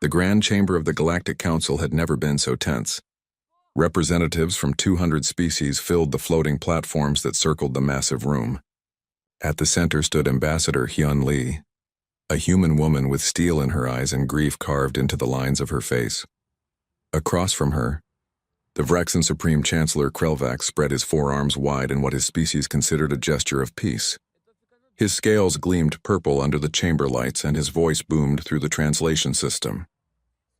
The Grand Chamber of the Galactic Council had never been so tense. Representatives from 200 species filled the floating platforms that circled the massive room. At the center stood Ambassador Hyun Lee, a human woman with steel in her eyes and grief carved into the lines of her face. Across from her, the Vraxan Supreme Chancellor Krelvax spread his forearms wide in what his species considered a gesture of peace. His scales gleamed purple under the chamber lights and his voice boomed through the translation system.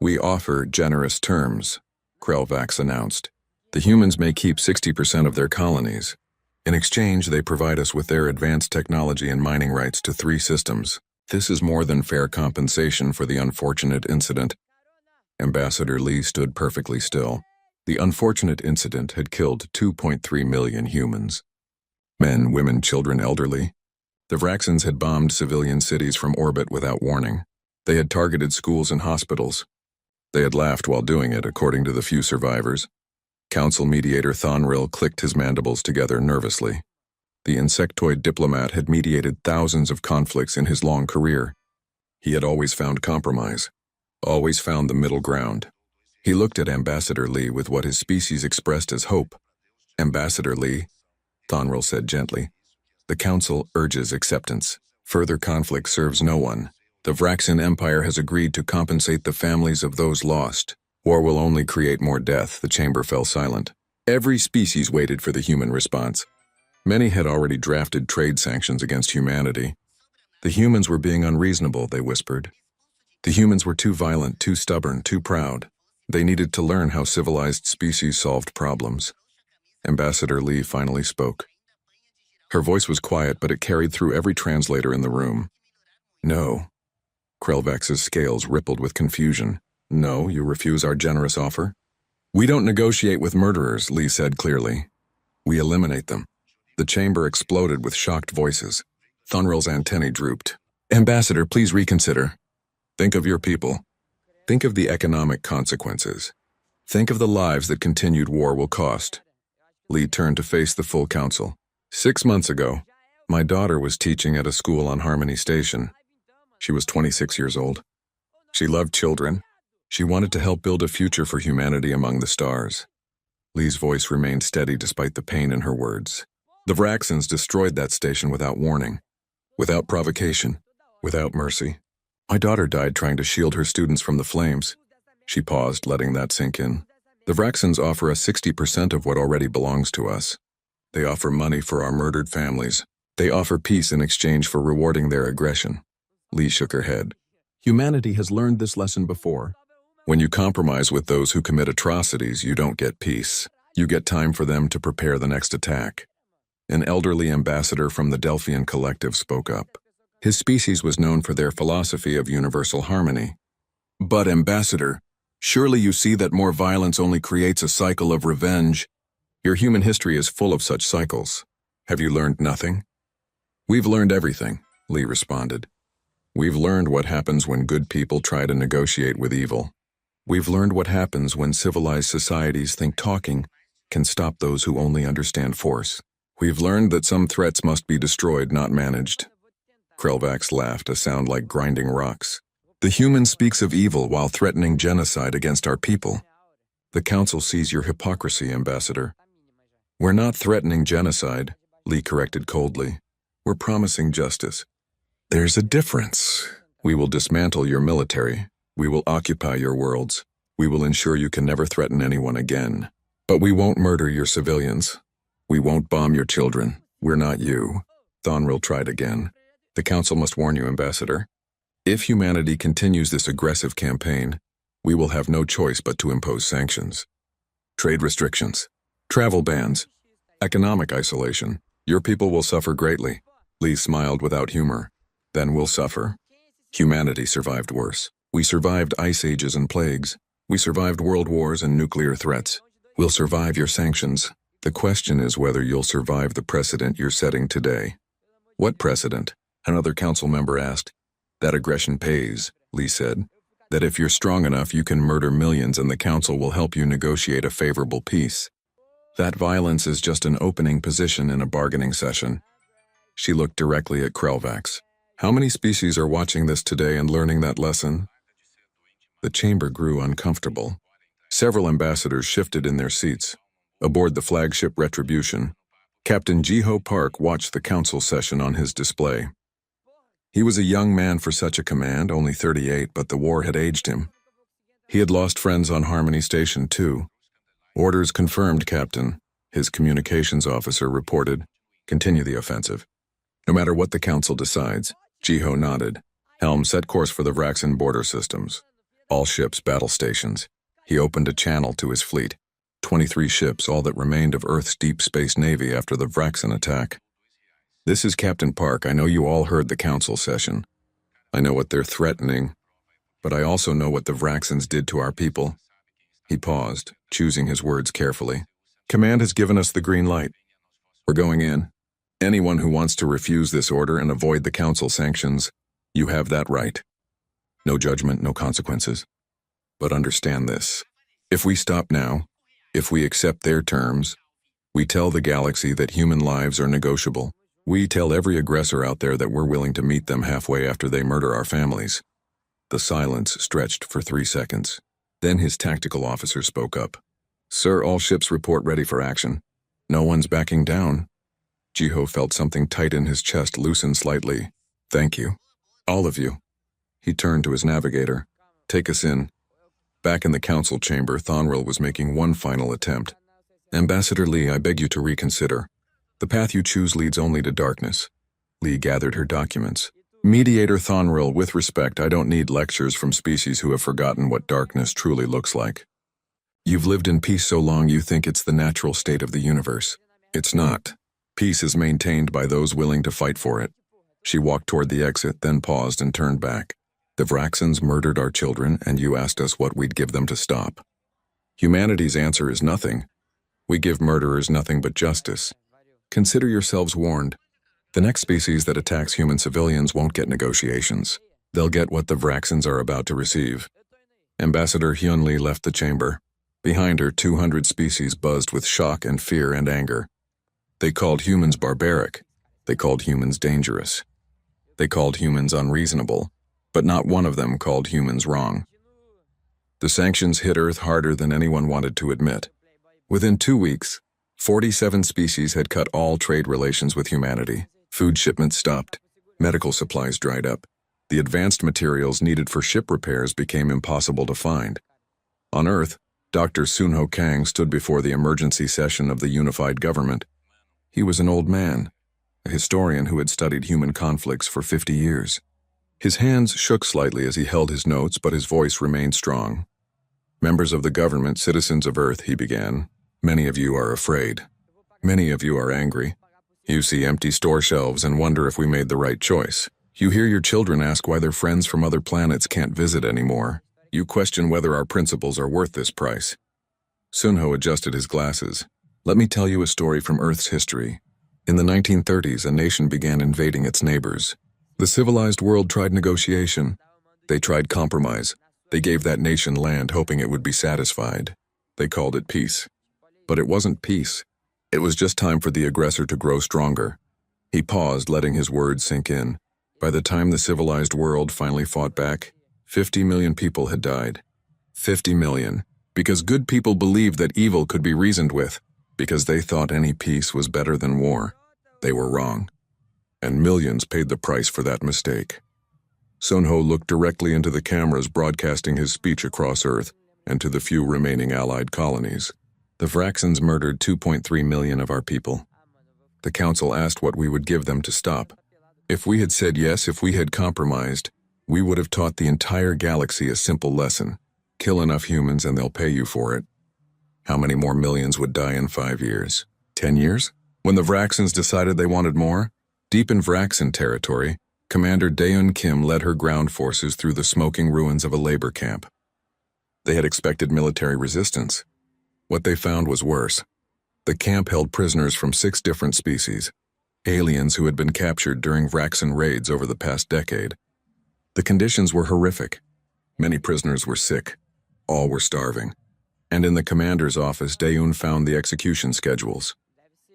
"We offer generous terms," Krelvax announced. "The humans may keep 60% of their colonies. In exchange, they provide us with their advanced technology and mining rights to 3 systems. This is more than fair compensation for the unfortunate incident." Ambassador Lee stood perfectly still. The unfortunate incident had killed 2.3 million humans. Men, women, children, elderly. The Vraxans had bombed civilian cities from orbit without warning. They had targeted schools and hospitals. They had laughed while doing it, according to the few survivors. Council mediator Thonril clicked his mandibles together nervously. The insectoid diplomat had mediated thousands of conflicts in his long career. He had always found compromise, always found the middle ground. He looked at Ambassador Lee with what his species expressed as hope. "Ambassador Lee," Thonril said gently, "the Council urges acceptance. Further conflict serves no one. The Vraxan Empire has agreed to compensate the families of those lost. War will only create more death." The chamber fell silent. Every species waited for the human response. Many had already drafted trade sanctions against humanity. The humans were being unreasonable, they whispered. The humans were too violent, too stubborn, too proud. They needed to learn how civilized species solved problems. Ambassador Lee finally spoke. Her voice was quiet, but it carried through every translator in the room. "No." Krelvax's scales rippled with confusion. "No, you refuse our generous offer?" "We don't negotiate with murderers," Lee said clearly. "We eliminate them." The chamber exploded with shocked voices. Thonril's antennae drooped. "Ambassador, please reconsider. Think of your people. Think of the economic consequences. Think of the lives that continued war will cost." Lee turned to face the full council. 6 months ago, my daughter was teaching at a school on Harmony Station. She was 26 years old. She loved children. She wanted to help build a future for humanity among the stars. Lee's voice remained steady despite the pain in her words. "The Vraxans destroyed that station without warning, without provocation, without mercy. My daughter died trying to shield her students from the flames." She paused, letting that sink in. "The Vraxans offer us 60% of what already belongs to us. They offer money for our murdered families. They offer peace in exchange for rewarding their aggression." Lee shook her head. "Humanity has learned this lesson before. When you compromise with those who commit atrocities, you don't get peace. You get time for them to prepare the next attack." An elderly ambassador from the Delphian Collective spoke up. His species was known for their philosophy of universal harmony. "But, Ambassador, surely you see that more violence only creates a cycle of revenge. Your human history is full of such cycles. Have you learned nothing?" "We've learned everything," Lee responded. "We've learned what happens when good people try to negotiate with evil. We've learned what happens when civilized societies think talking can stop those who only understand force. We've learned that some threats must be destroyed, not managed." Krelvax laughed, a sound like grinding rocks. "The human speaks of evil while threatening genocide against our people. The Council sees your hypocrisy, Ambassador." "We're not threatening genocide," Lee corrected coldly. "We're promising justice." "There's a difference. We will dismantle your military. We will occupy your worlds. We will ensure you can never threaten anyone again. But we won't murder your civilians. We won't bomb your children. We're not you." Thonril tried again. "The Council must warn you, Ambassador. If humanity continues this aggressive campaign, we will have no choice but to impose sanctions. Trade restrictions, travel bans, economic isolation. Your people will suffer greatly." Lee smiled without humor. "Then we'll suffer. Humanity survived worse. We survived ice ages and plagues. We survived world wars and nuclear threats. We'll survive your sanctions. The question is whether you'll survive the precedent you're setting today." "What precedent?" another council member asked. "That aggression pays," Lee said. "That if you're strong enough, you can murder millions and the Council will help you negotiate a favorable peace. That violence is just an opening position in a bargaining session." She looked directly at Krelvax. "How many species are watching this today and learning that lesson?" The chamber grew uncomfortable. Several ambassadors shifted in their seats. Aboard the flagship Retribution, Captain Jiho Park watched the council session on his display. He was a young man for such a command, only 38, but the war had aged him. He had lost friends on Harmony Station, too. Orders confirmed, Captain, his communications officer reported. Continue the offensive. No matter what the council decides, Jiho nodded. Helm set course for the Vraxan border systems. All ships battle stations. He opened a channel to his fleet. 23 ships, all that remained of Earth's deep space navy after the Vraxan attack. This is Captain Park. I know you all heard the council session. I know what they're threatening, but I also know what the Vraxans did to our people. He paused, choosing his words carefully. Command has given us the green light. We're going in. Anyone who wants to refuse this order and avoid the council sanctions, you have that right. No judgment, no consequences. But understand this. If we stop now, if we accept their terms, we tell the galaxy that human lives are negotiable. We tell every aggressor out there that we're willing to meet them halfway after they murder our families. The silence stretched for 3 seconds. Then his tactical officer spoke up. Sir, all ships report ready for action. No one's backing down. Jiho felt something tight in his chest loosen slightly. Thank you. All of you. He turned to his navigator. Take us in. Back in the council chamber, Thonril was making one final attempt. Ambassador Lee, I beg you to reconsider. The path you choose leads only to darkness. Lee gathered her documents. Mediator Thonril, with respect, I don't need lectures from species who have forgotten what darkness truly looks like. You've lived in peace so long you think it's the natural state of the universe. It's not. Peace is maintained by those willing to fight for it. She walked toward the exit, then paused and turned back. The Vraxans murdered our children, and you asked us what we'd give them to stop. Humanity's answer is nothing. We give murderers nothing but justice. Consider yourselves warned. The next species that attacks human civilians won't get negotiations. They'll get what the Vraxans are about to receive. Ambassador Hyunlee left the chamber. Behind her, 200 species buzzed with shock and fear and anger. They called humans barbaric. They called humans dangerous. They called humans unreasonable. But not one of them called humans wrong. The sanctions hit Earth harder than anyone wanted to admit. Within 2 weeks, 47 species had cut all trade relations with humanity. Food shipments stopped. Medical supplies dried up. The advanced materials needed for ship repairs became impossible to find. On Earth, Dr. Sunho Kang stood before the emergency session of the unified government. He was an old man, a historian who had studied human conflicts for 50 years. His hands shook slightly as he held his notes, but his voice remained strong. Members of the government, citizens of Earth, he began. Many of you are afraid. Many of you are angry. You see empty store shelves and wonder if we made the right choice. You hear your children ask why their friends from other planets can't visit anymore. You question whether our principles are worth this price. Sunho adjusted his glasses. Let me tell you a story from Earth's history. In the 1930s, a nation began invading its neighbors. The civilized world tried negotiation. They tried compromise. They gave that nation land hoping it would be satisfied. They called it peace. But it wasn't peace. It was just time for the aggressor to grow stronger. He paused, letting his words sink in. By the time the civilized world finally fought back, 50 million people had died. 50 million. Because good people believed that evil could be reasoned with. Because they thought any peace was better than war. They were wrong. And millions paid the price for that mistake. Sunho looked directly into the cameras broadcasting his speech across Earth and to the few remaining Allied colonies. The Vraxans murdered 2.3 million of our people. The Council asked what we would give them to stop. If we had said yes, if we had compromised, we would have taught the entire galaxy a simple lesson. Kill enough humans and they'll pay you for it. How many more millions would die in 5 years? 10 years? When the Vraxans decided they wanted more, deep in Vraxan territory, Commander Daeun Kim led her ground forces through the smoking ruins of a labor camp. They had expected military resistance. What they found was worse. The camp held prisoners from 6 different species, aliens who had been captured during Vraxan raids over the past decade. The conditions were horrific. Many prisoners were sick. All were starving. And in the commander's office, Daeun found the execution schedules.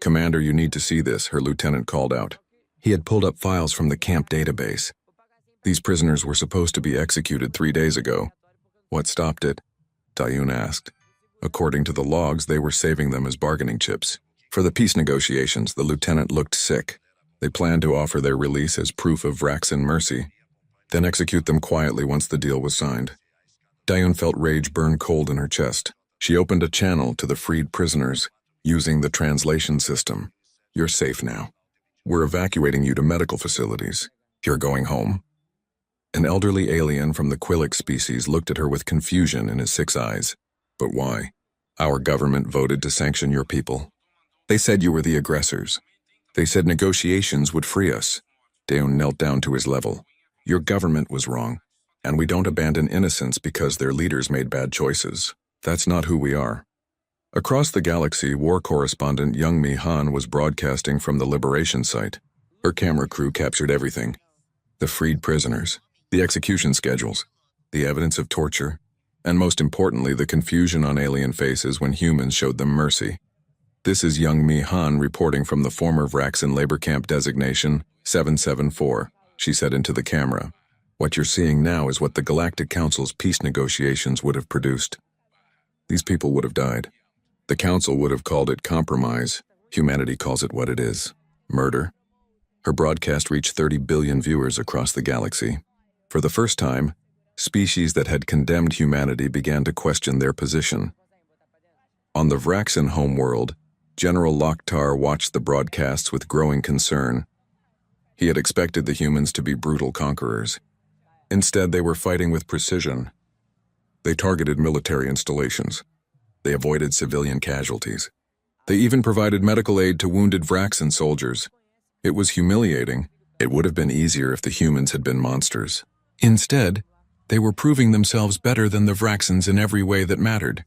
Commander, you need to see this, her lieutenant called out. He had pulled up files from the camp database. These prisoners were supposed to be executed 3 days ago. What stopped it? Dayun asked. According to the logs, they were saving them as bargaining chips. For the peace negotiations, the lieutenant looked sick. They planned to offer their release as proof of Vraxan mercy, then execute them quietly once the deal was signed. Dayun felt rage burn cold in her chest. She opened a channel to the freed prisoners, using the translation system. You're safe now. We're evacuating you to medical facilities. You're going home. An elderly alien from the Quillic species looked at her with confusion in his 6 eyes. But why? Our government voted to sanction your people. They said you were the aggressors. They said negotiations would free us. Dayun knelt down to his level. Your government was wrong, and we don't abandon innocents because their leaders made bad choices. That's not who we are. Across the galaxy, war correspondent Youngmi Han was broadcasting from the Liberation site. Her camera crew captured everything. The freed prisoners, the execution schedules, the evidence of torture, and most importantly, the confusion on alien faces when humans showed them mercy. This is Youngmi Han reporting from the former Vraxan labor camp designation 774, she said into the camera. What you're seeing now is what the Galactic Council's peace negotiations would have produced. These people would have died. The Council would have called it compromise. Humanity calls it what it is: murder. Her broadcast reached 30 billion viewers across the galaxy. For the first time, species that had condemned humanity began to question their position. On the Vraxan homeworld, General Loktar watched the broadcasts with growing concern. He had expected the humans to be brutal conquerors. Instead, they were fighting with precision. They targeted military installations. They avoided civilian casualties. They even provided medical aid to wounded Vraxan soldiers. It was humiliating. It would have been easier if the humans had been monsters. Instead, they were proving themselves better than the Vraxans in every way that mattered.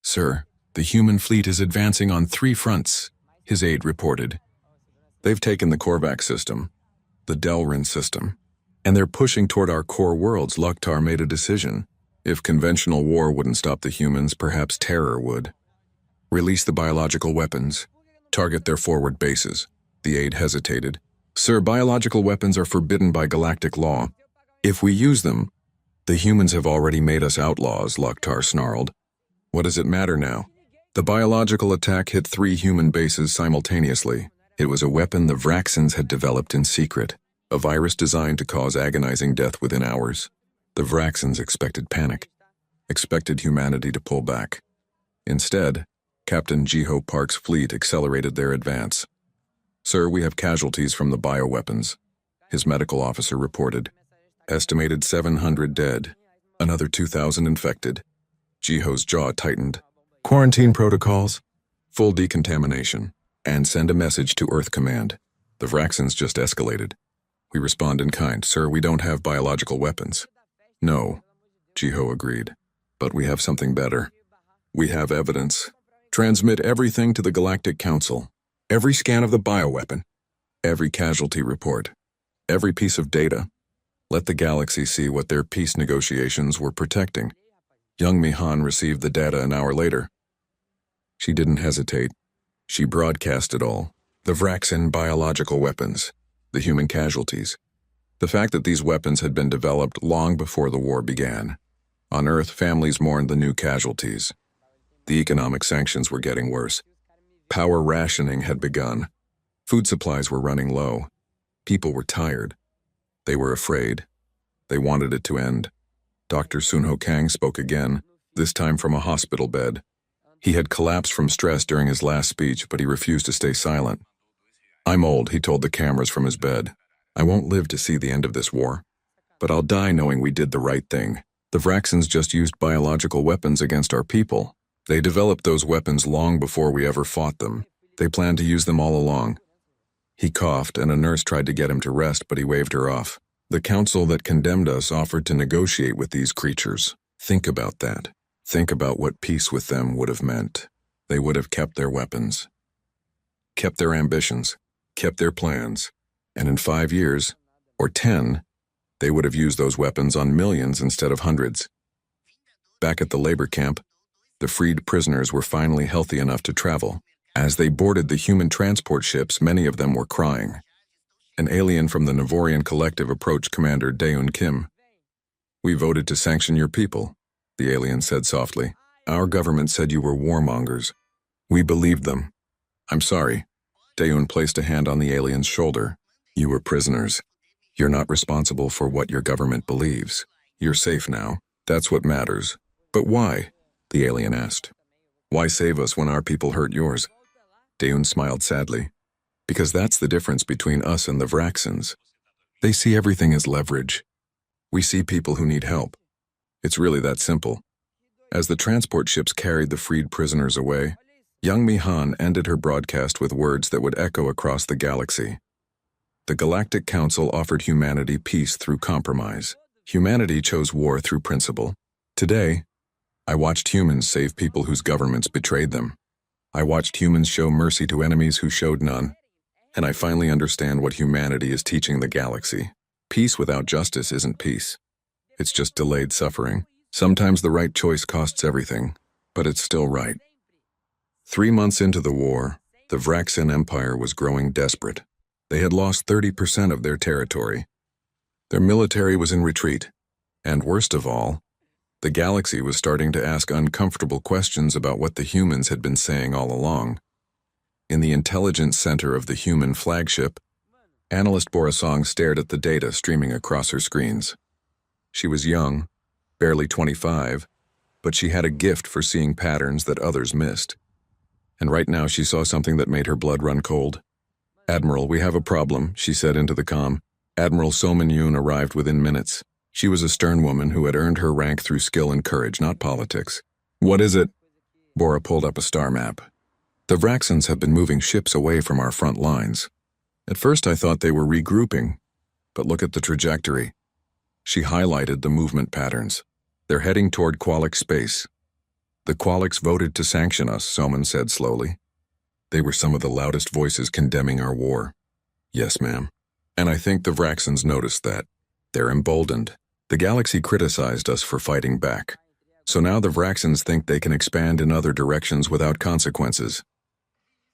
Sir, the human fleet is advancing on 3 fronts, his aide reported. They've taken the Korvax system, the Delrin system, and they're pushing toward our core worlds. Loktar made a decision. If conventional war wouldn't stop the humans, perhaps terror would. Release the biological weapons. Target their forward bases. The aide hesitated. Sir, biological weapons are forbidden by galactic law. If we use them, the humans have already made us outlaws, Loktar snarled. What does it matter now? The biological attack hit 3 human bases simultaneously. It was a weapon the Vraxans had developed in secret, a virus designed to cause agonizing death within hours. The Vraxans expected panic, expected humanity to pull back. Instead, Captain Jiho Park's fleet accelerated their advance. Sir, we have casualties from the bioweapons, his medical officer reported. Estimated 700 dead, another 2,000 infected. Jiho's jaw tightened. Quarantine protocols, full decontamination, and send a message to Earth Command. The Vraxans just escalated. We respond in kind. Sir, we don't have biological weapons. No, Jiho agreed. But we have something better. We have evidence. Transmit everything to the Galactic Council. Every scan of the bioweapon. Every casualty report. Every piece of data. Let the galaxy see what their peace negotiations were protecting. Youngmi Han received the data an hour later. She didn't hesitate. She broadcast it all. The Vraxan biological weapons. The human casualties. The fact that these weapons had been developed long before the war began. On Earth, families mourned the new casualties. The economic sanctions were getting worse. Power rationing had begun. Food supplies were running low. People were tired. They were afraid. They wanted it to end. Dr. Sunho Kang spoke again, this time from a hospital bed. He had collapsed from stress during his last speech, but he refused to stay silent. I'm old, he told the cameras from his bed. I won't live to see the end of this war. But I'll die knowing we did the right thing. The Vraxans just used biological weapons against our people. They developed those weapons long before we ever fought them. They planned to use them all along. He coughed, and a nurse tried to get him to rest, but he waved her off. The council that condemned us offered to negotiate with these creatures. Think about that. Think about what peace with them would have meant. They would have kept their weapons, kept their ambitions, kept their plans, and in 5 years, or 10, they would have used those weapons on millions instead of hundreds. Back at the labor camp, the freed prisoners were finally healthy enough to travel. As they boarded the human transport ships, many of them were crying. An alien from the Navorian collective approached Commander Daeun Kim. We voted to sanction your people. the alien said softly. Our government said you were warmongers. We believed them. I'm sorry. Daeun placed a hand on the alien's shoulder. You were prisoners. You're not responsible for what your government believes. You're safe now. That's what matters. But why? The alien asked. Why save us when our people hurt yours? Daeun smiled sadly. Because that's the difference between us and the Vraxans. They see everything as leverage. We see people who need help. It's really that simple. As the transport ships carried the freed prisoners away, young Mi-Han ended her broadcast with words that would echo across the galaxy. The Galactic Council offered humanity peace through compromise. Humanity chose war through principle. Today, I watched humans save people whose governments betrayed them. I watched humans show mercy to enemies who showed none. And I finally understand what humanity is teaching the galaxy. Peace without justice isn't peace. It's just delayed suffering. Sometimes the right choice costs everything, but it's still right. 3 months into the war, the Vraxan Empire was growing desperate. They had lost 30% of their territory. Their military was in retreat. And worst of all, the galaxy was starting to ask uncomfortable questions about what the humans had been saying all along. In the intelligence center of the human flagship, analyst Borasong stared at the data streaming across her screens. She was young, barely 25, but she had a gift for seeing patterns that others missed. And right now she saw something that made her blood run cold. Admiral, we have a problem, she said into the comm. Admiral So-min-yoon arrived within minutes. She was a stern woman who had earned her rank through skill and courage, not politics. What is it? Bora pulled up a star map. The Vraxans have been moving ships away from our front lines. At first I thought they were regrouping, but look at the trajectory. She highlighted the movement patterns. They're heading toward Qualix space. The Qualix voted to sanction us, Soman said slowly. They were some of the loudest voices condemning our war. Yes, ma'am. And I think the Vraxans noticed that. They're emboldened. The galaxy criticized us for fighting back. So now the Vraxans think they can expand in other directions without consequences.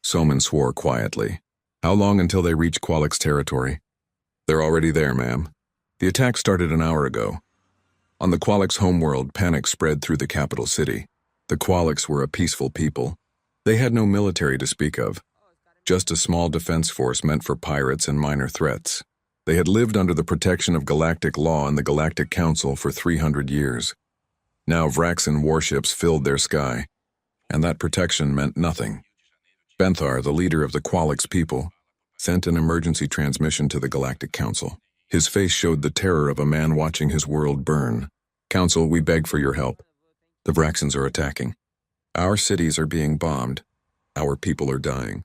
Soman swore quietly. How long until they reach Qualix territory? They're already there, ma'am. The attack started an hour ago. On the Qualix homeworld, panic spread through the capital city. The Qualix were a peaceful people. They had no military to speak of. Just a small defense force meant for pirates and minor threats. They had lived under the protection of galactic law and the Galactic Council for 300 years. Now Vraxan warships filled their sky, and that protection meant nothing. Benthar, the leader of the Qualix people, sent an emergency transmission to the Galactic Council. His face showed the terror of a man watching his world burn. Council, we beg for your help. The Vraxans are attacking. Our cities are being bombed. Our people are dying.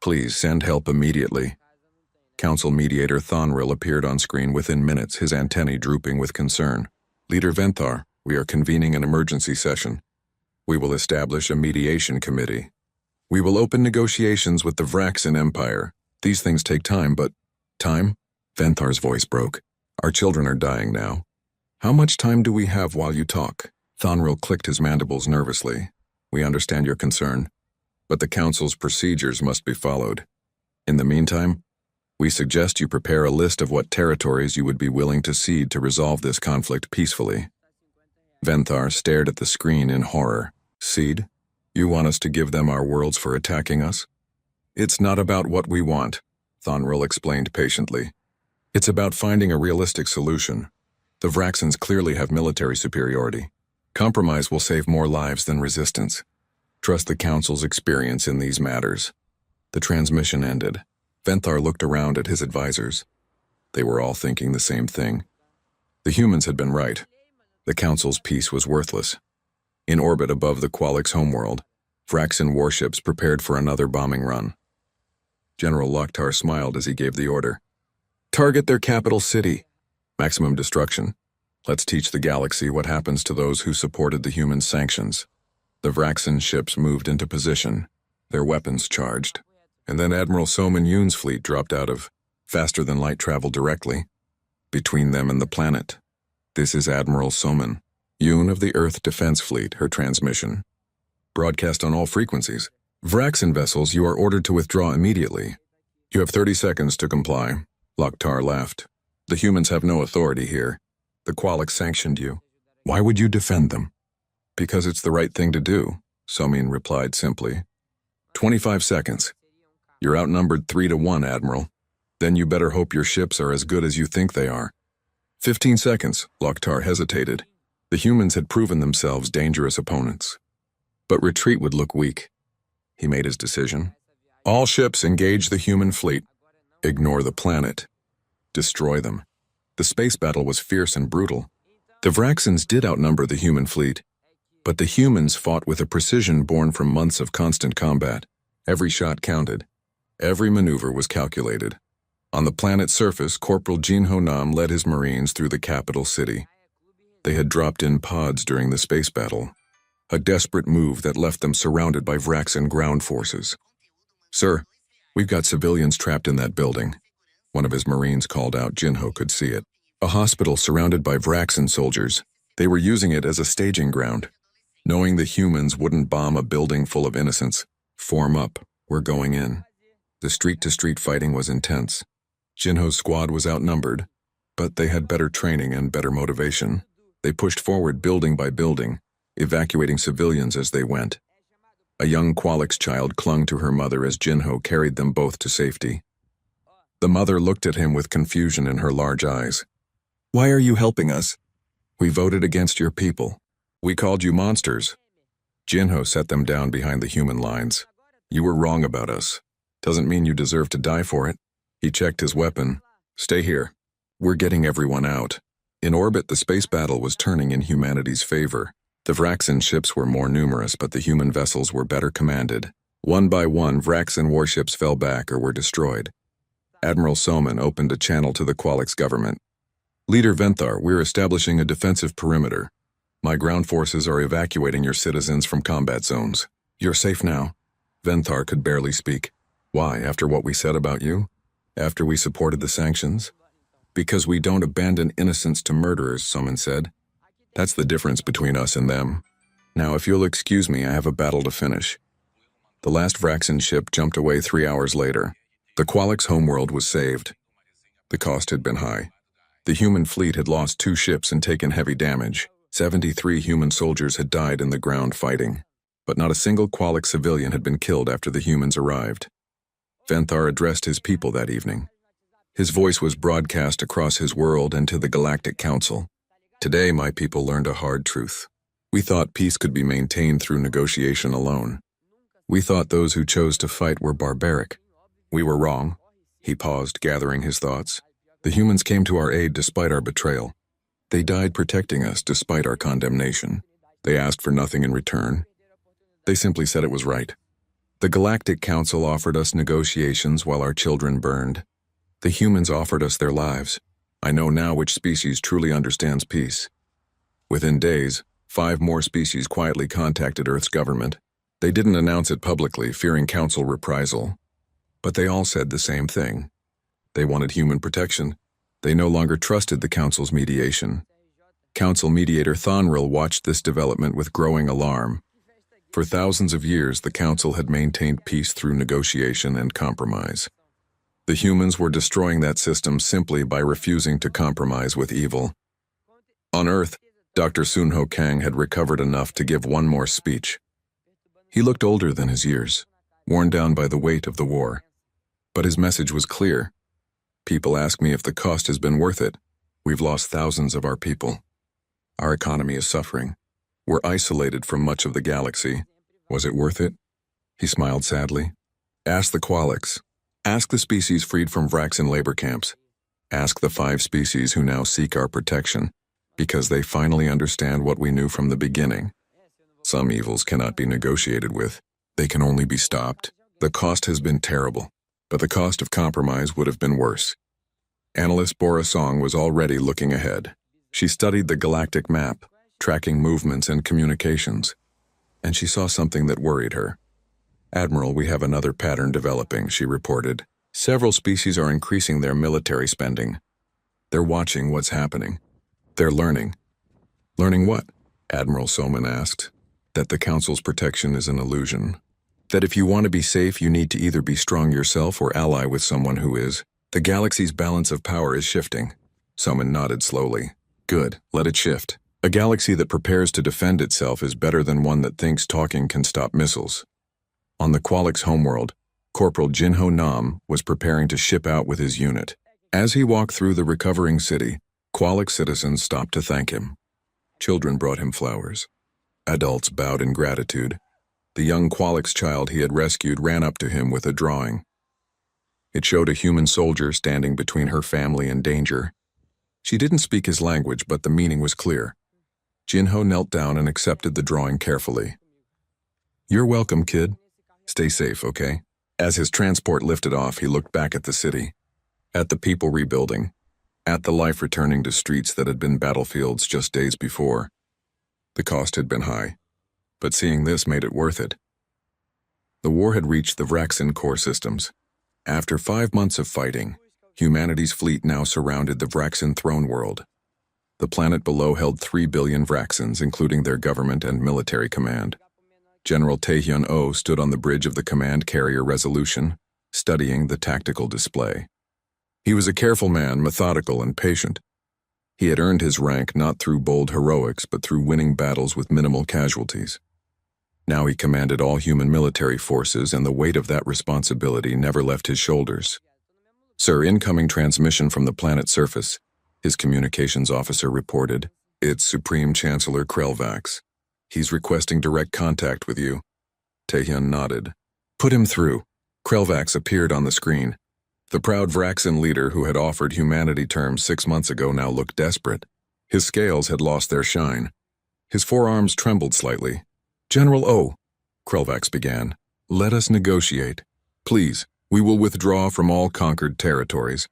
Please send help immediately. Council mediator Thonril appeared on screen within minutes, his antennae drooping with concern. Leader Venthar, we are convening an emergency session. We will establish a mediation committee. We will open negotiations with the Vraxan Empire. These things take time, but... Time? Venthar's voice broke. Our children are dying now. How much time do we have while you talk? Thonril clicked his mandibles nervously. We understand your concern, but the Council's procedures must be followed. In the meantime, we suggest you prepare a list of what territories you would be willing to cede to resolve this conflict peacefully. Venthar stared at the screen in horror. Cede? You want us to give them our worlds for attacking us? It's not about what we want, Thonril explained patiently. It's about finding a realistic solution. The Vraxans clearly have military superiority. Compromise will save more lives than resistance. Trust the Council's experience in these matters. The transmission ended. Venthar looked around at his advisors. They were all thinking the same thing. The humans had been right. The Council's peace was worthless. In orbit above the Qualix homeworld, Vraxan warships prepared for another bombing run. General Loktar smiled as he gave the order. Target their capital city. Maximum destruction. Let's teach the galaxy what happens to those who supported the human sanctions. The Vraxan ships moved into position, their weapons charged. And then Admiral So-min-yoon's fleet dropped out of faster-than-light travel directly between them and the planet. This is Admiral So-min-yoon of the Earth Defense Fleet, her transmission. Broadcast on all frequencies. Vraxan vessels, you are ordered to withdraw immediately. You have 30 seconds to comply. Loktar laughed. The humans have no authority here. The Qualix sanctioned you. Why would you defend them? Because it's the right thing to do, Somin replied simply. 25 seconds. You're outnumbered 3-1, Admiral. Then you better hope your ships are as good as you think they are. 15 seconds, Loktar hesitated. The humans had proven themselves dangerous opponents. But retreat would look weak. He made his decision. All ships engage the human fleet. Ignore the planet. Destroy them. The space battle was fierce and brutal. The Vraxans did outnumber the human fleet, but the humans fought with a precision born from months of constant combat. Every shot counted. Every maneuver was calculated. On the planet's surface, Corporal Jinho Nam led his Marines through the capital city. They had dropped in pods during the space battle, a desperate move that left them surrounded by Vraxan ground forces. Sir, we've got civilians trapped in that building. One of his Marines called out. Jinho could see it. A hospital surrounded by Vraxan soldiers. They were using it as a staging ground. Knowing the humans wouldn't bomb a building full of innocents. Form up, we're going in. The street-to-street fighting was intense. Jinho's squad was outnumbered, but they had better training and better motivation. They pushed forward building by building, evacuating civilians as they went. A young Qualix child clung to her mother as Jinho carried them both to safety. The mother looked at him with confusion in her large eyes. Why are you helping us? We voted against your people. We called you monsters. Jinho set them down behind the human lines. You were wrong about us. Doesn't mean you deserve to die for it. He checked his weapon. Stay here. We're getting everyone out. In orbit, the space battle was turning in humanity's favor. The Vraxan ships were more numerous, but the human vessels were better commanded. One by one, Vraxan warships fell back or were destroyed. Admiral Somin opened a channel to the Qualix government. Leader Venthar, we're establishing a defensive perimeter. My ground forces are evacuating your citizens from combat zones. You're safe now. Venthar could barely speak. Why, after what we said about you? After we supported the sanctions? Because we don't abandon innocents to murderers, Somin said. That's the difference between us and them. Now, if you'll excuse me, I have a battle to finish. The last Vraxan ship jumped away 3 hours later. The Qualix homeworld was saved. The cost had been high. The human fleet had lost 2 ships and taken heavy damage. 73 human soldiers had died in the ground fighting. But not a single Qualix civilian had been killed after the humans arrived. Venthar addressed his people that evening. His voice was broadcast across his world and to the Galactic Council. Today, my people learned a hard truth. We thought peace could be maintained through negotiation alone. We thought those who chose to fight were barbaric. We were wrong. He paused, gathering his thoughts. The humans came to our aid despite our betrayal. They died protecting us despite our condemnation. They asked for nothing in return. They simply said it was right. The Galactic Council offered us negotiations while our children burned. The humans offered us their lives. I know now which species truly understands peace. Within days, 5 more species quietly contacted Earth's government. They didn't announce it publicly, fearing Council reprisal. But they all said the same thing. They wanted human protection. They no longer trusted the Council's mediation. Council mediator Thonril watched this development with growing alarm. For thousands of years, the Council had maintained peace through negotiation and compromise. The humans were destroying that system simply by refusing to compromise with evil. On Earth, Dr. Sunho Kang had recovered enough to give one more speech. He looked older than his years, worn down by the weight of the war. But his message was clear. People ask me if the cost has been worth it. We've lost thousands of our people. Our economy is suffering. We're isolated from much of the galaxy. Was it worth it? He smiled sadly. Ask the Qualix. Ask the species freed from Vraxan labor camps. Ask the 5 species who now seek our protection, because they finally understand what we knew from the beginning. Some evils cannot be negotiated with. They can only be stopped. The cost has been terrible, but the cost of compromise would have been worse. Analyst Bora Song was already looking ahead. She studied the galactic map, tracking movements and communications, and she saw something that worried her. Admiral, we have another pattern developing, she reported. Several species are increasing their military spending. They're watching what's happening. They're learning. Learning what? Admiral Somin asked. That the Council's protection is an illusion. That if you want to be safe, you need to either be strong yourself or ally with someone who is. The galaxy's balance of power is shifting. Somin nodded slowly. Good, let it shift. A galaxy that prepares to defend itself is better than one that thinks talking can stop missiles. On the Qualic's homeworld, Corporal Jinho Nam was preparing to ship out with his unit. As he walked through the recovering city, Qualic citizens stopped to thank him. Children brought him flowers. Adults bowed in gratitude. The young Qualic's child he had rescued ran up to him with a drawing. It showed a human soldier standing between her family and danger. She didn't speak his language, but the meaning was clear. Jinho knelt down and accepted the drawing carefully. "You're welcome, kid. Stay safe, okay?" As his transport lifted off, he looked back at the city, at the people rebuilding, at the life returning to streets that had been battlefields just days before. The cost had been high, but seeing this made it worth it. The war had reached the Vraxin core systems. After 5 months of fighting, humanity's fleet now surrounded the Vraxin throne world. The planet below held 3 billion Vraxins, including their government and military command. General Taehyun-Oh stood on the bridge of the command carrier Resolution, studying the tactical display. He was a careful man, methodical and patient. He had earned his rank not through bold heroics, but through winning battles with minimal casualties. Now he commanded all human military forces, and the weight of that responsibility never left his shoulders. "Sir, incoming transmission from the planet's surface," his communications officer reported. "It's Supreme Chancellor Krelvax. He's requesting direct contact with you." Taehyun nodded. "Put him through." Krelvax appeared on the screen. The proud Vraxin leader who had offered humanity terms 6 months ago now looked desperate. His scales had lost their shine. His forearms trembled slightly. "General O," Krelvax began, "let us negotiate. Please, we will withdraw from all conquered territories.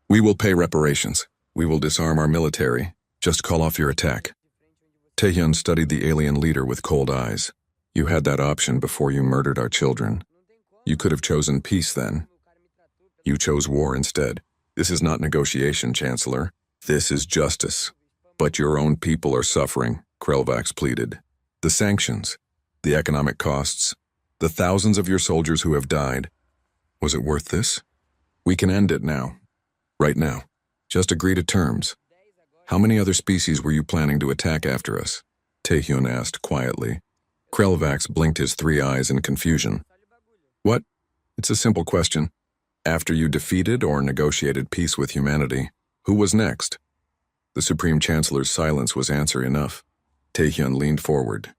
We will pay reparations. We will disarm our military. Just call off your attack." Taehyun studied the alien leader with cold eyes. "You had that option before you murdered our children. You could have chosen peace then. You chose war instead. This is not negotiation, Chancellor. This is justice. But your own people are suffering," Krelvax pleaded. "The sanctions, the economic costs, the thousands of your soldiers who have died. Was it worth this? We can end it now. Right now. Just agree to terms." "How many other species were you planning to attack after us?" Taehyun asked quietly. Krelvax blinked his 3 eyes in confusion. "What? It's a simple question. After you defeated or negotiated peace with humanity, who was next?" The Supreme Chancellor's silence was answer enough. Taehyun leaned forward.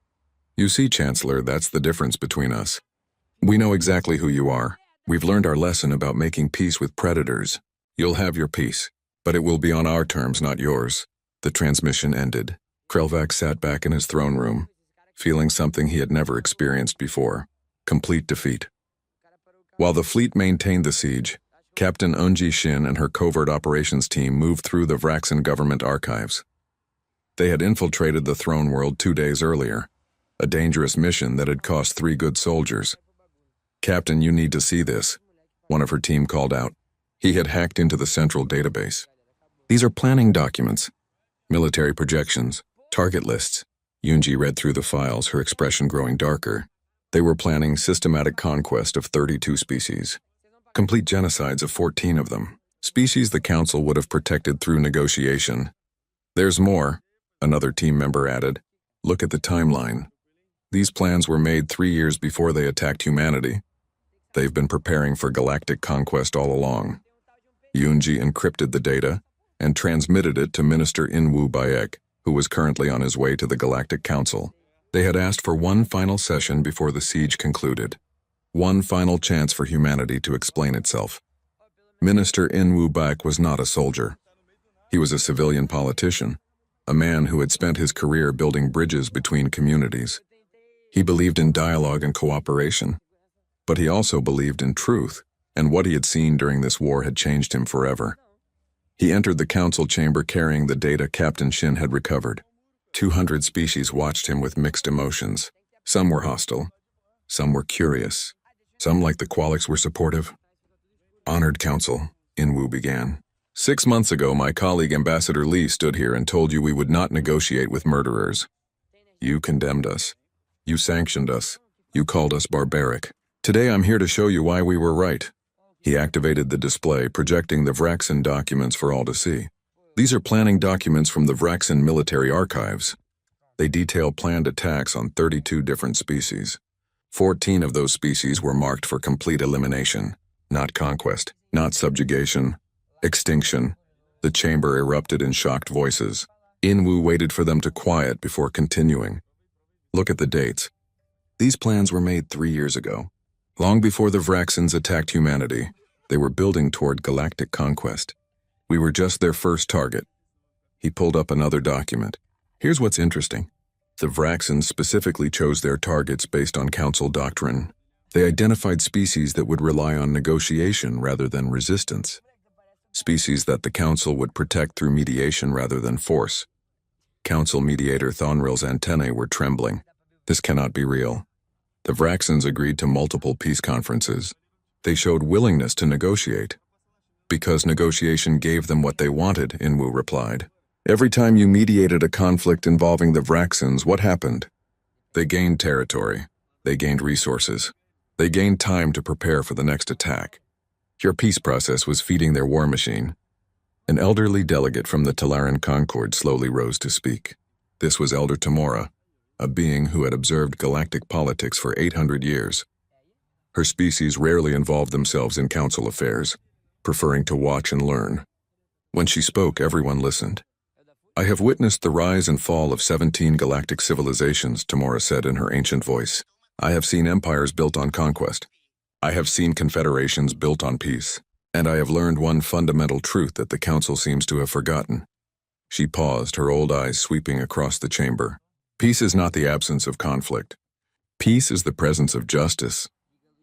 "You see, Chancellor, that's the difference between us. We know exactly who you are. We've learned our lesson about making peace with predators. You'll have your peace, but it will be on our terms, not yours." The transmission ended. Krelvax sat back in his throne room, feeling something he had never experienced before: complete defeat. While the fleet maintained the siege, Captain Eunji Shin and her covert operations team moved through the Vraxin government archives. They had infiltrated the throne world 2 days earlier, a dangerous mission that had cost 3 good soldiers. "Captain, you need to see this," one of her team called out. He had hacked into the central database. "These are planning documents, military projections, target lists." Yoonji read through the files, her expression growing darker. They were planning systematic conquest of 32 species, complete genocides of 14 of them, species the Council would have protected through negotiation. "There's more," another team member added. "Look at the timeline. These plans were made 3 years before they attacked humanity. They've been preparing for galactic conquest all along." Yoonji encrypted the data and transmitted it to Minister In-woo Baek, who was currently on his way to the Galactic Council. They had asked for one final session before the siege concluded. One final chance for humanity to explain itself. Minister In-woo Baek was not a soldier. He was a civilian politician, a man who had spent his career building bridges between communities. He believed in dialogue and cooperation, but he also believed in truth, and what he had seen during this war had changed him forever. He entered the council chamber carrying the data Captain Shin had recovered. 200 species watched him with mixed emotions. Some were hostile, some were curious, some, like the Qualics, were supportive. "Honored Council," In-woo began. 6 months ago, my colleague Ambassador Lee stood here and told you we would not negotiate with murderers. You condemned us. You sanctioned us. You called us barbaric. Today I'm here to show you why we were right." He activated the display, projecting the Vraxin documents for all to see. "These are planning documents from the Vraxin military archives. They detail planned attacks on 32 different species. 14 of those species were marked for complete elimination, not conquest, not subjugation, extinction. The chamber erupted in shocked voices. Inwu waited for them to quiet before continuing. Look at the dates. These plans were made 3 years ago. Long before the Vraxans attacked humanity, they were building toward galactic conquest. We were just their first target. He pulled up another document. Here's what's interesting. The Vraxans specifically chose their targets based on Council doctrine. They identified species that would rely on negotiation rather than resistance. Species that the Council would protect through mediation rather than force. Council mediator Thonril's antennae were trembling. This cannot be real. The Vraxans agreed to multiple peace conferences. They showed willingness to negotiate. Because negotiation gave them what they wanted, Inwu replied. Every time you mediated a conflict involving the Vraxans, what happened? They gained territory. They gained resources. They gained time to prepare for the next attack. Your peace process was feeding their war machine. An elderly delegate from the Talaran Concord slowly rose to speak. This was Elder Tamora, a being who had observed galactic politics for 800 years. Her species rarely involved themselves in council affairs, preferring to watch and learn. When she spoke, everyone listened. I have witnessed the rise and fall of 17 galactic civilizations, Tamora said in her ancient voice. I have seen empires built on conquest. I have seen confederations built on peace. And I have learned one fundamental truth that the Council seems to have forgotten. She paused, her old eyes sweeping across the chamber. Peace is not the absence of conflict. Peace is the presence of justice.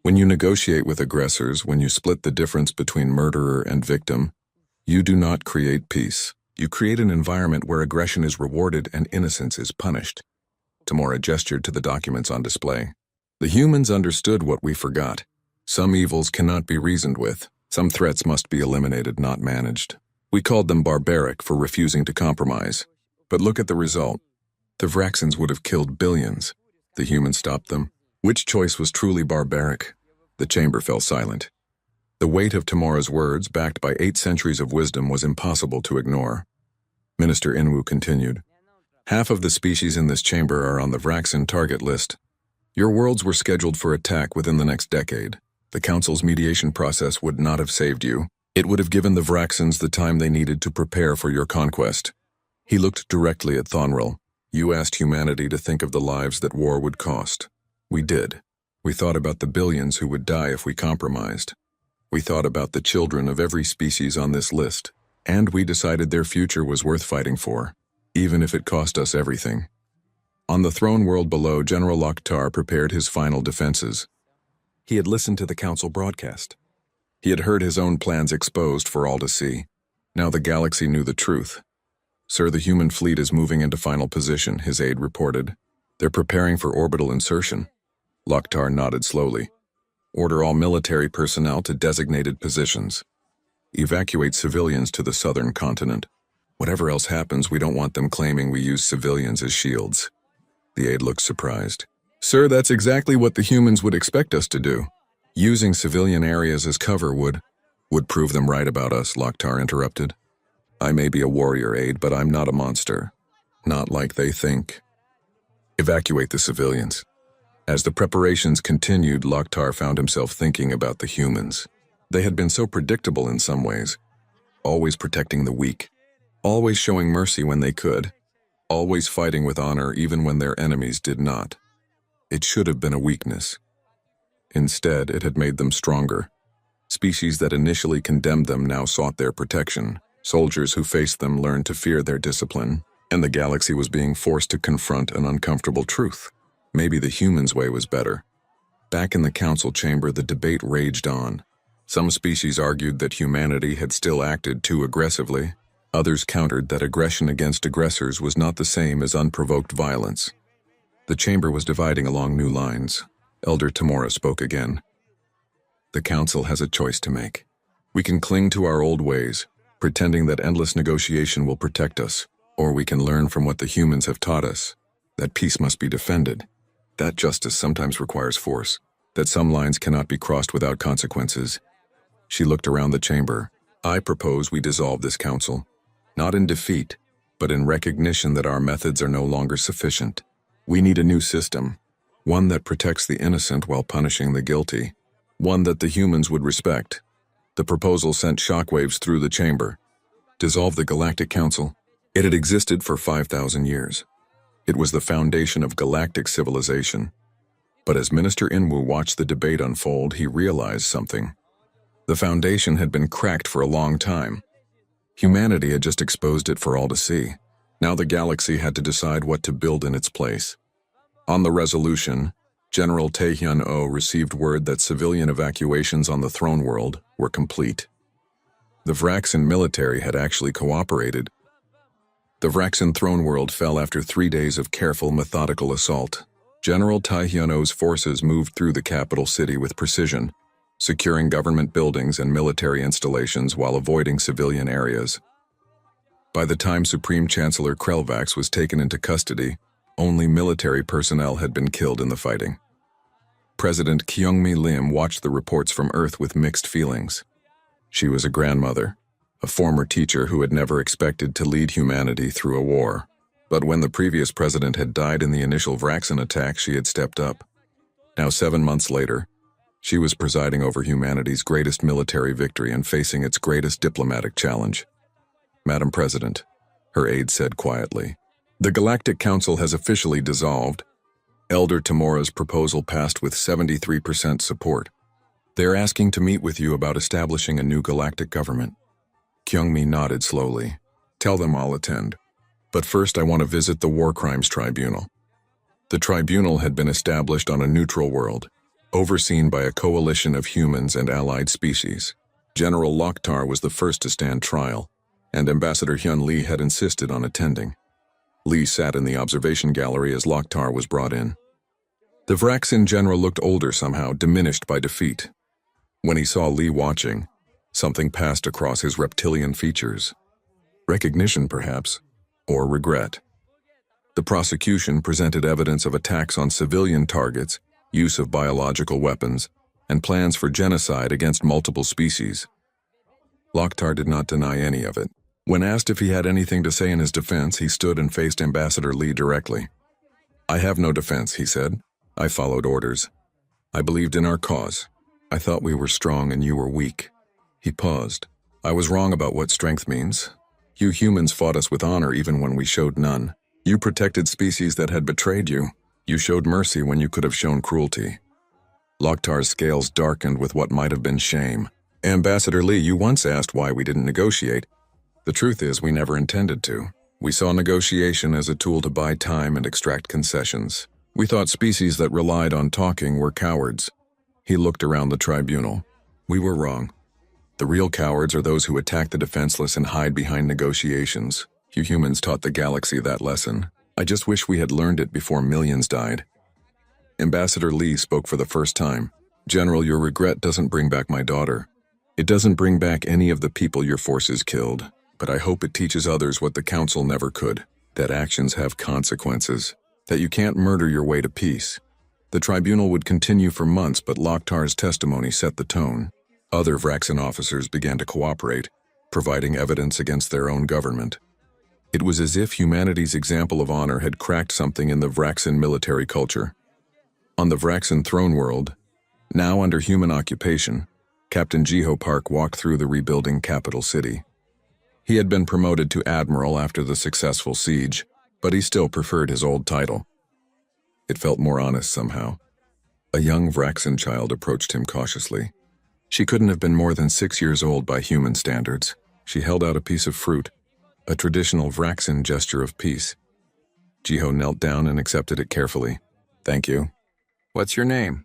When you negotiate with aggressors, when you split the difference between murderer and victim, you do not create peace. You create an environment where aggression is rewarded and innocence is punished. Tamora gestured to the documents on display. The humans understood what we forgot. Some evils cannot be reasoned with. Some threats must be eliminated, not managed. We called them barbaric for refusing to compromise. But look at the result. The Vraxans would have killed billions. The humans stopped them. Which choice was truly barbaric? The chamber fell silent. The weight of Tamora's words, backed by 8 centuries of wisdom, was impossible to ignore. Minister Inwu continued. Half of the species in this chamber are on the Vraxan target list. Your worlds were scheduled for attack within the next decade. The Council's mediation process would not have saved you. It would have given the Vraxans the time they needed to prepare for your conquest. He looked directly at Thonril. You asked humanity to think of the lives that war would cost. We did. We thought about the billions who would die if we compromised. We thought about the children of every species on this list, and we decided their future was worth fighting for, even if it cost us everything. On the throne world below, General Loktar prepared his final defenses. He had listened to the Council broadcast. He had heard his own plans exposed for all to see. Now the galaxy knew the truth. Sir, the human fleet is moving into final position, his aide reported. They're preparing for orbital insertion. Loktar nodded slowly. Order all military personnel to designated positions. Evacuate civilians to the southern continent. Whatever else happens, we don't want them claiming we use civilians as shields. The aide looked surprised. Sir, that's exactly what the humans would expect us to do. Using civilian areas as cover would prove them right about us, Loktar interrupted. I may be a warrior aide, but I'm not a monster. Not like they think. Evacuate the civilians. As the preparations continued, Loktar found himself thinking about the humans. They had been so predictable in some ways. Always protecting the weak. Always showing mercy when they could. Always fighting with honor even when their enemies did not. It should have been a weakness. Instead, it had made them stronger. Species that initially condemned them now sought their protection. Soldiers who faced them learned to fear their discipline. And the galaxy was being forced to confront an uncomfortable truth. Maybe the humans' way was better. Back in the council chamber, the debate raged on. Some species argued that humanity had still acted too aggressively. Others countered that aggression against aggressors was not the same as unprovoked violence. The chamber was dividing along new lines. Elder Tamora spoke again. The council has a choice to make. We can cling to our old ways, pretending that endless negotiation will protect us, or we can learn from what the humans have taught us, that peace must be defended. That justice sometimes requires force, that some lines cannot be crossed without consequences. She looked around the chamber. I propose we dissolve this council, not in defeat, but in recognition that our methods are no longer sufficient. We need a new system, one that protects the innocent while punishing the guilty, one that the humans would respect. The proposal sent shockwaves through the chamber. Dissolve the Galactic Council. It had existed for 5,000 years. It was the foundation of galactic civilization. But as Minister Inwu watched the debate unfold, he realized something. The foundation had been cracked for a long time. Humanity had just exposed it for all to see. Now the galaxy had to decide what to build in its place. On the resolution, General Tae-hyun-oh received word that civilian evacuations on the throne world were complete. The Vraxan military had actually cooperated. The Vraxan throne world fell after 3 days of careful, methodical assault. General Tae-hyun-oh's forces moved through the capital city with precision, securing government buildings and military installations while avoiding civilian areas. By the time Supreme Chancellor Krelvax was taken into custody, only military personnel had been killed in the fighting. President Kyungmi Lim watched the reports from Earth with mixed feelings. She was a grandmother, a former teacher who had never expected to lead humanity through a war. But when the previous president had died in the initial Vraxan attack, she had stepped up. Now 7 months later, she was presiding over humanity's greatest military victory and facing its greatest diplomatic challenge. Madam President, her aide said quietly, the Galactic Council has officially dissolved. Elder Tamora's proposal passed with 73% support. They're asking to meet with you about establishing a new galactic government. Kyungmi nodded slowly. Tell them I'll attend. But first I want to visit the War Crimes Tribunal. The tribunal had been established on a neutral world, overseen by a coalition of humans and allied species. General Loktar was the first to stand trial, and Ambassador Hyun Lee had insisted on attending. Lee sat in the observation gallery as Loktar was brought in. The Vraxan general looked older somehow, diminished by defeat. When he saw Lee watching, something passed across his reptilian features. Recognition, perhaps, or regret. The prosecution presented evidence of attacks on civilian targets, use of biological weapons, and plans for genocide against multiple species. Loktar did not deny any of it. When asked if he had anything to say in his defense, he stood and faced Ambassador Lee directly. I have no defense, he said. I followed orders. I believed in our cause. I thought we were strong and you were weak. He paused. I was wrong about what strength means. You humans fought us with honor even when we showed none. You protected species that had betrayed you. You showed mercy when you could have shown cruelty. Loktar's scales darkened with what might have been shame. Ambassador Lee, you once asked why we didn't negotiate. The truth is, we never intended to. We saw negotiation as a tool to buy time and extract concessions. We thought species that relied on talking were cowards. He looked around the tribunal. We were wrong. The real cowards are those who attack the defenseless and hide behind negotiations. You humans taught the galaxy that lesson. I just wish we had learned it before millions died. Ambassador Lee spoke for the first time. General, your regret doesn't bring back my daughter. It doesn't bring back any of the people your forces killed. But I hope it teaches others what the Council never could, that actions have consequences, that you can't murder your way to peace. The tribunal would continue for months, but Loktar's testimony set the tone. Other Vraxan officers began to cooperate, providing evidence against their own government. It was as if humanity's example of honor had cracked something in the Vraxan military culture. On the Vraxan throne world, now under human occupation, Captain Jiho Park walked through the rebuilding capital city. He had been promoted to admiral after the successful siege, but he still preferred his old title. It felt more honest somehow. A young Vraxan child approached him cautiously. She couldn't have been more than 6 years old by human standards. She held out a piece of fruit, a traditional Vraxan gesture of peace. Jiho knelt down and accepted it carefully. Thank you. What's your name?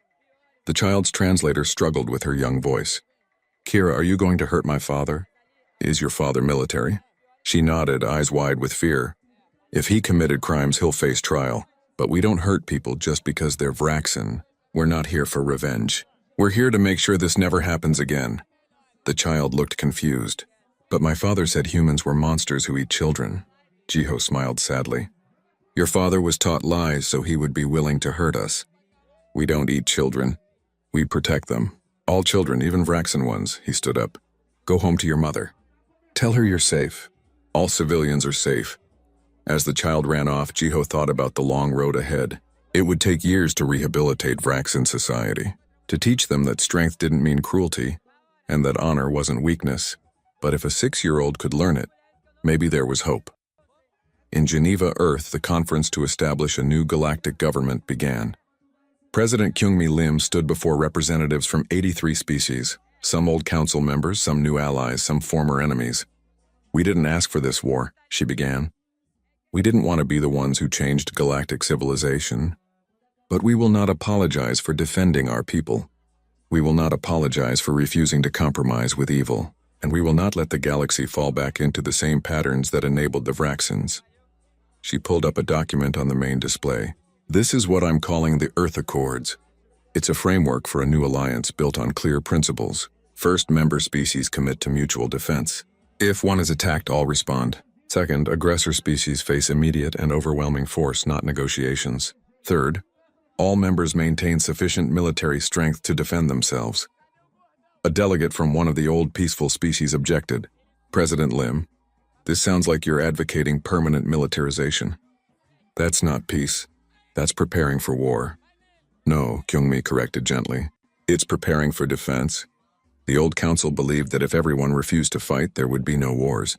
The child's translator struggled with her young voice. Kira, are you going to hurt my father? Is your father military? She nodded, eyes wide with fear. If he committed crimes, he'll face trial. But we don't hurt people just because they're Vraxan. We're not here for revenge. We're here to make sure this never happens again. The child looked confused. But my father said humans were monsters who eat children. Jiho smiled sadly. Your father was taught lies, so he would be willing to hurt us. We don't eat children. We protect them. All children, even Vraxan ones. He stood up. Go home to your mother. Tell her you're safe. All civilians are safe. As the child ran off, Jiho thought about the long road ahead. It would take years to rehabilitate Vrax in society, to teach them that strength didn't mean cruelty, and that honor wasn't weakness. But if a 6-year-old could learn it, maybe there was hope. In Geneva, Earth, the conference to establish a new galactic government began. President Kyungmi Lim stood before representatives from 83 species, some old council members, some new allies, some former enemies. "We didn't ask for this war," she began. "We didn't want to be the ones who changed galactic civilization. But we will not apologize for defending our people. We will not apologize for refusing to compromise with evil, and we will not let the galaxy fall back into the same patterns that enabled the Vraxans." She pulled up a document on the main display. "This is what I'm calling the Earth Accords. It's a framework for a new alliance built on clear principles. First, member species commit to mutual defense. If one is attacked, all respond. Second, aggressor species face immediate and overwhelming force, not negotiations. Third, all members maintain sufficient military strength to defend themselves." A delegate from one of the old peaceful species objected. "President Lim, this sounds like you're advocating permanent militarization. That's not peace. That's preparing for war." "No," Kyungmi corrected gently. "It's preparing for defense." The old council believed that if everyone refused to fight, there would be no wars.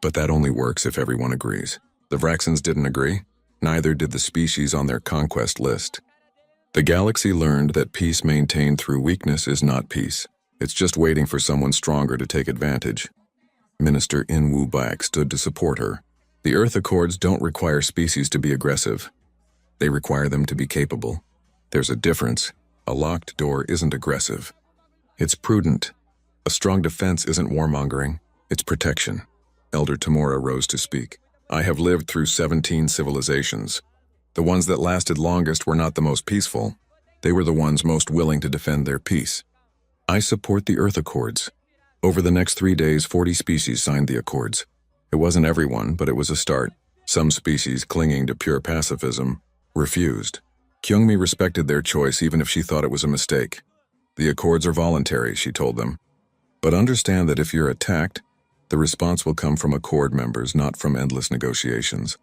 But that only works if everyone agrees. The Vraxans didn't agree. Neither did the species on their conquest list. The galaxy learned that peace maintained through weakness is not peace. It's just waiting for someone stronger to take advantage. Minister In Woo Baek stood to support her. The Earth Accords don't require species to be aggressive. They require them to be capable. There's a difference. A locked door isn't aggressive. It's prudent. A strong defense isn't warmongering. It's protection. Elder Tamura rose to speak. "I have lived through 17 civilizations. The ones that lasted longest were not the most peaceful. They were the ones most willing to defend their peace. I support the Earth Accords." Over the next 3 days, 40 species signed the accords. It wasn't everyone, but it was a start. Some species, clinging to pure pacifism, refused. Kyungmi respected their choice even if she thought it was a mistake. "The accords are voluntary," she told them. "But understand that if you're attacked, the response will come from accord members, not from endless negotiations.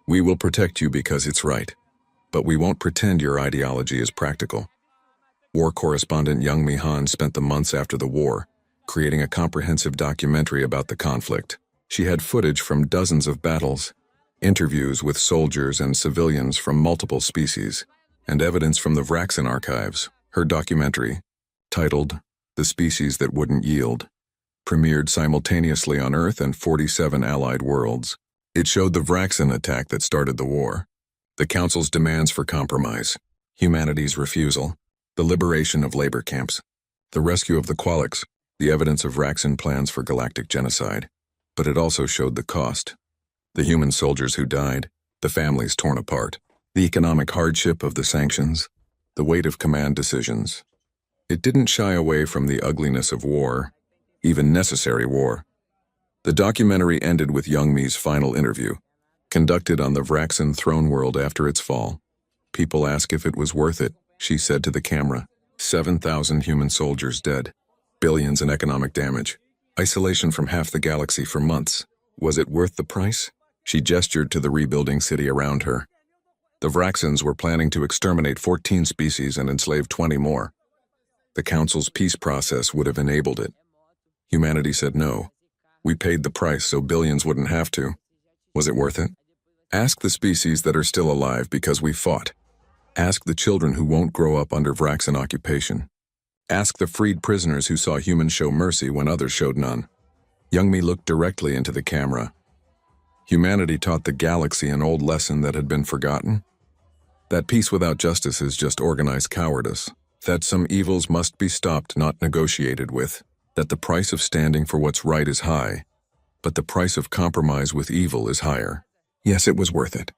We will protect you because it's right, but we won't pretend your ideology is practical." War correspondent Young Mi Han spent the months after the war creating a comprehensive documentary about the conflict. She had footage from dozens of battles, interviews with soldiers and civilians from multiple species, and evidence from the Vraxan archives. Her documentary, titled "The Species That Wouldn't Yield," premiered simultaneously on Earth and 47 allied worlds. It showed the Vraxan attack that started the war, the Council's demands for compromise, humanity's refusal, the liberation of labor camps, the rescue of the Qualics, the evidence of Vraxan plans for galactic genocide. But it also showed the cost. The human soldiers who died, the families torn apart, the economic hardship of the sanctions, the weight of command decisions. It didn't shy away from the ugliness of war, even necessary war. The documentary ended with Young Mi's final interview, conducted on the Vraxan throne world after its fall. "People ask if it was worth it," she said to the camera. 7,000 human soldiers dead, billions in economic damage, isolation from half the galaxy for months. Was it worth the price? She gestured to the rebuilding city around her. The Vraxans were planning to exterminate 14 species and enslave 20 more. The Council's peace process would have enabled it. Humanity said no. We paid the price so billions wouldn't have to. Was it worth it? Ask the species that are still alive because we fought. Ask the children who won't grow up under Vraxan occupation. Ask the freed prisoners who saw humans show mercy when others showed none. Young Mi looked directly into the camera. Humanity taught the galaxy an old lesson that had been forgotten. That peace without justice is just organized cowardice. That some evils must be stopped, not negotiated with. That the price of standing for what's right is high, but the price of compromise with evil is higher. Yes, it was worth it.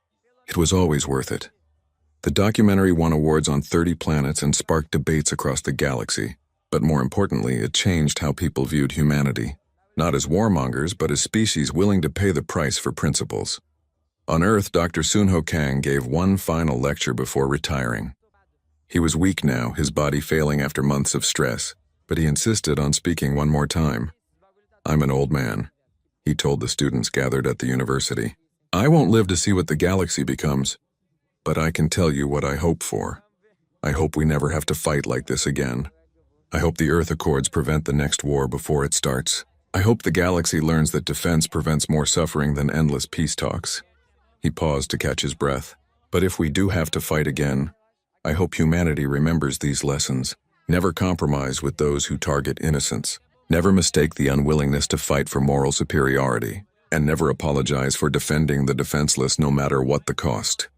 It was always worth it. The documentary won awards on 30 planets and sparked debates across the galaxy. But more importantly, it changed how people viewed humanity. Not as warmongers, but as species willing to pay the price for principles. On Earth, Dr. Sun-Ho Kang gave one final lecture before retiring. He was weak now, his body failing after months of stress, but he insisted on speaking one more time. "I'm an old man," he told the students gathered at the university. I won't live to see what the galaxy becomes, but I can tell you what I hope for. I hope we never have to fight like this again. I hope the Earth Accords prevent the next war before it starts. I hope the galaxy learns that defense prevents more suffering than endless peace talks. He paused to catch his breath. But if we do have to fight again, I hope humanity remembers these lessons. Never compromise with those who target innocence. Never mistake the unwillingness to fight for moral superiority. And never apologize for defending the defenseless no matter what the cost.